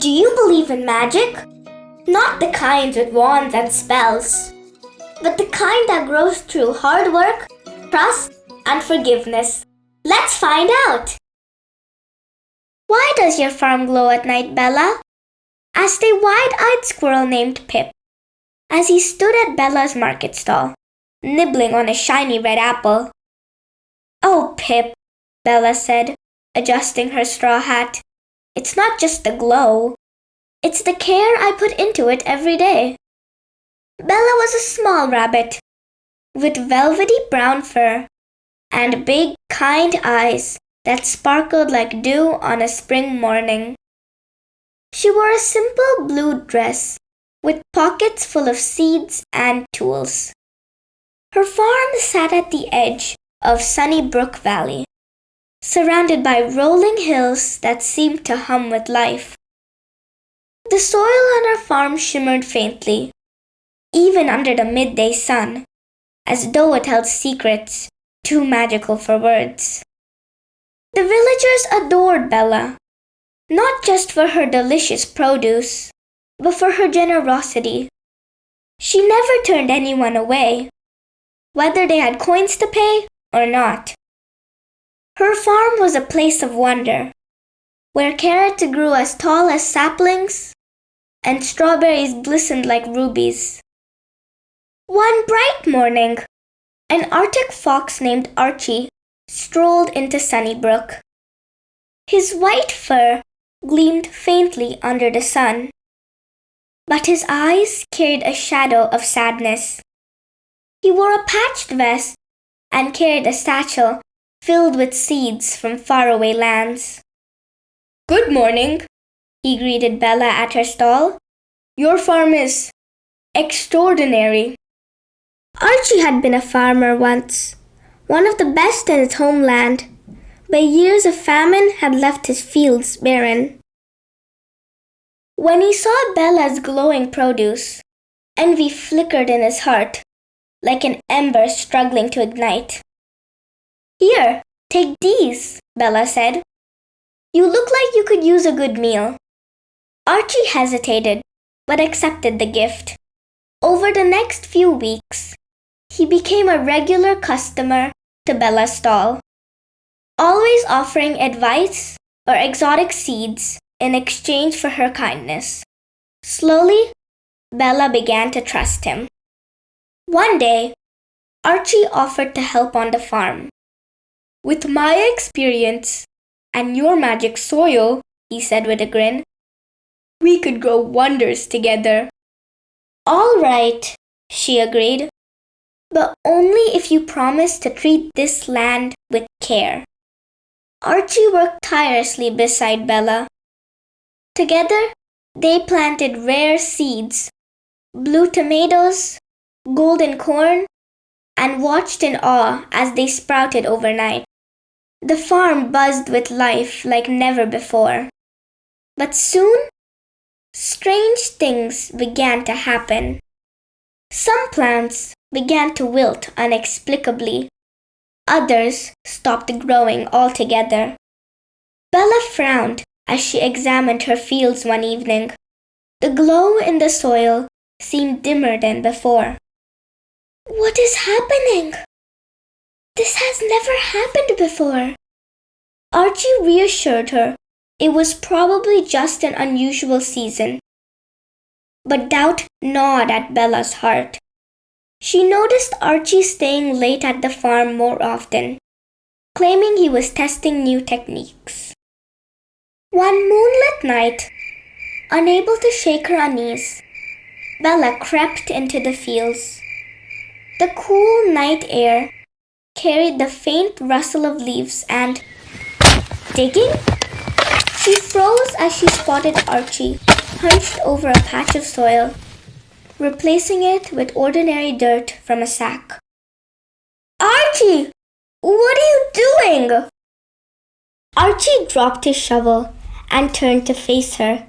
Do you believe in magic? Not the kind with wands and spells, but the kind that grows through hard work, trust, and forgiveness. Let's find out! Why does your farm glow at night, Bella? asked a wide-eyed squirrel named Pip, as he stood at Bella's market stall, nibbling on a shiny red apple. Oh, Pip, Bella said, adjusting her straw hat. It's not just the glow. It's the care I put into it every day. Bella was a small rabbit, with velvety brown fur and big, kind eyes that sparkled like dew on a spring morning. She wore a simple blue dress with pockets full of seeds and tools. Her farm sat at the edge of Sunnybrook Valley, surrounded by rolling hills that seemed to hum with life. The soil on her farm shimmered faintly, even under the midday sun, as though it held secrets too magical for words. The villagers adored Bella, not just for her delicious produce, but for her generosity. She never turned anyone away, whether they had coins to pay or not. Her farm was a place of wonder, where carrots grew as tall as saplings and strawberries glistened like rubies. One bright morning, an Arctic fox named Archie strolled into Sunnybrook. His white fur gleamed faintly under the sun, but his eyes carried a shadow of sadness. He wore a patched vest and carried a satchel filled with seeds from faraway lands. "Good morning," he greeted Bella at her stall. "Your farm is extraordinary." Archie had been a farmer once, one of the best in his homeland, but years of famine had left his fields barren. When he saw Bella's glowing produce, envy flickered in his heart, like an ember struggling to ignite. "Here, take these," Bella said. "You look like you could use a good meal." Archie hesitated, but accepted the gift. Over the next few weeks, he became a regular customer to Bella's stall, always offering advice or exotic seeds in exchange for her kindness. Slowly, Bella began to trust him. One day, Archie offered to help on the farm. "With my experience and your magic soil," he said with a grin, "we could grow wonders together." "All right," she agreed, "but only if you promise to treat this land with care." Archie worked tirelessly beside Bella. Together, they planted rare seeds, blue tomatoes, golden corn, and watched in awe as they sprouted overnight. The farm buzzed with life like never before. But soon, strange things began to happen. Some plants began to wilt inexplicably. Others stopped growing altogether. Bella frowned as she examined her fields one evening. The glow in the soil seemed dimmer than before. "What is happening? This has never happened before." Archie reassured her it was probably just an unusual season. But doubt gnawed at Bella's heart. She noticed Archie staying late at the farm more often, claiming he was testing new techniques. One moonlit night, unable to shake her unease, Bella crept into the fields. The cool night air carried the faint rustle of leaves and... Digging? She froze as she spotted Archie hunched over a patch of soil, replacing it with ordinary dirt from a sack. "Archie! What are you doing?" Archie dropped his shovel and turned to face her.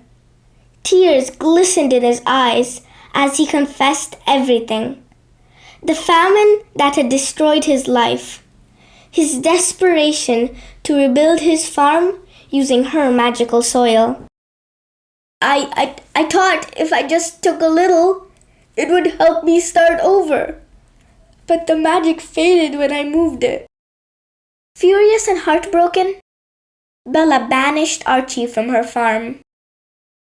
Tears glistened in his eyes as he confessed everything. The famine that had destroyed his life, his desperation to rebuild his farm using her magical soil. I thought if I just took a little, it would help me start over. But the magic faded when I moved it. Furious and heartbroken, Bella banished Archie from her farm.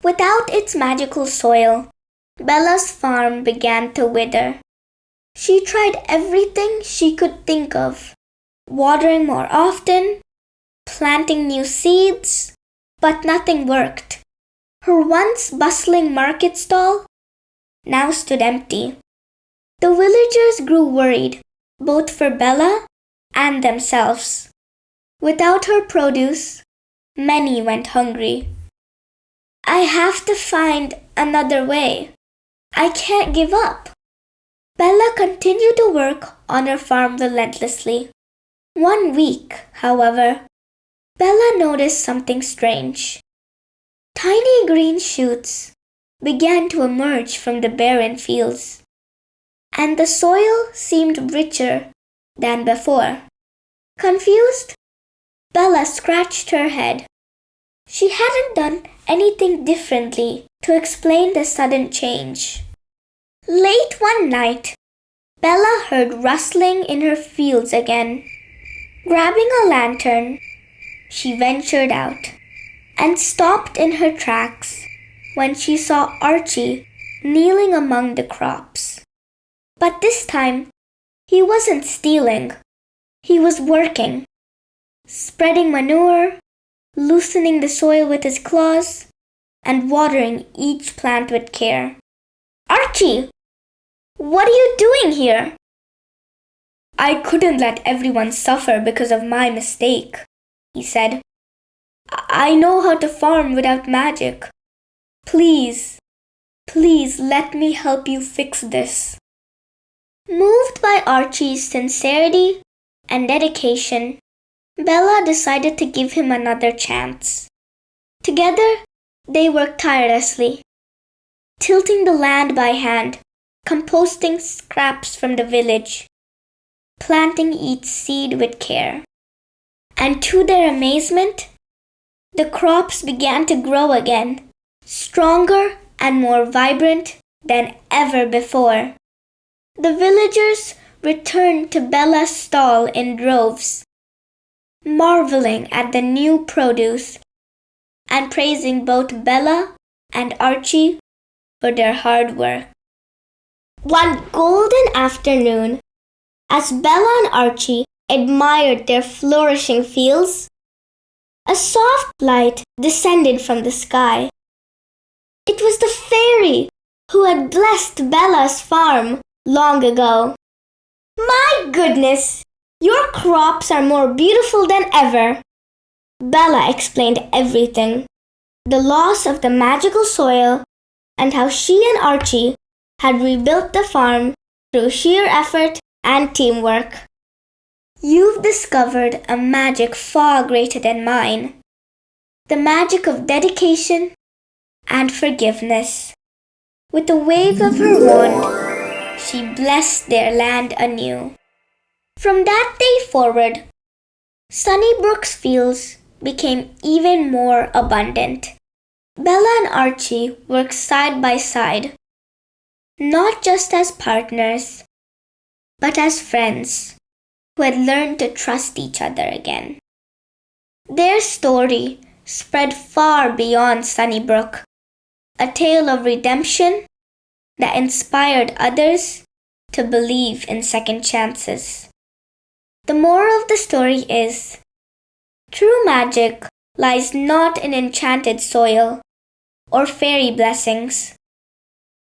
Without its magical soil, Bella's farm began to wither. She tried everything she could think of, watering more often, planting new seeds, but nothing worked. Her once bustling market stall now stood empty. The villagers grew worried, both for Bella and themselves. Without her produce, many went hungry. I have to find another way. I can't give up. Bella continued to work on her farm relentlessly. One week, however, Bella noticed something strange. Tiny green shoots began to emerge from the barren fields, and the soil seemed richer than before. Confused, Bella scratched her head. She hadn't done anything differently to explain the sudden change. Late one night, Bella heard rustling in her fields again. Grabbing a lantern, she ventured out and stopped in her tracks when she saw Archie kneeling among the crops. But this time, he wasn't stealing. He was working, spreading manure, loosening the soil with his claws, and watering each plant with care. Archie! What are you doing here? I couldn't let everyone suffer because of my mistake, he said. I know how to farm without magic. Please let me help you fix this. Moved by Archie's sincerity and dedication, Bella decided to give him another chance. Together, they worked tirelessly, tilting the land by hand, composting scraps from the village, planting each seed with care. And to their amazement, the crops began to grow again, stronger and more vibrant than ever before. The villagers returned to Bella's stall in droves, marveling at the new produce and praising both Bella and Archie for their hard work. One golden afternoon, as Bella and Archie admired their flourishing fields, a soft light descended from the sky. It was the fairy who had blessed Bella's farm long ago. My goodness! Your crops are more beautiful than ever. Bella explained everything, the loss of the magical soil, and how she and Archie had rebuilt the farm through sheer effort and teamwork. You've discovered a magic far greater than mine, the magic of dedication and forgiveness. With a wave of her wand, she blessed their land anew. From that day forward, Sunnybrook's fields became even more abundant. Bella and Archie worked side by side, not just as partners, but as friends who had learned to trust each other again. Their story spread far beyond Sunnybrook, a tale of redemption that inspired others to believe in second chances. The moral of the story is, true magic lies not in enchanted soil or fairy blessings,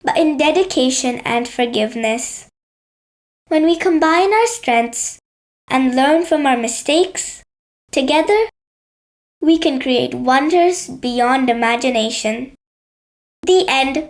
but in dedication and forgiveness. When we combine our strengths and learn from our mistakes, together, we can create wonders beyond imagination. The end.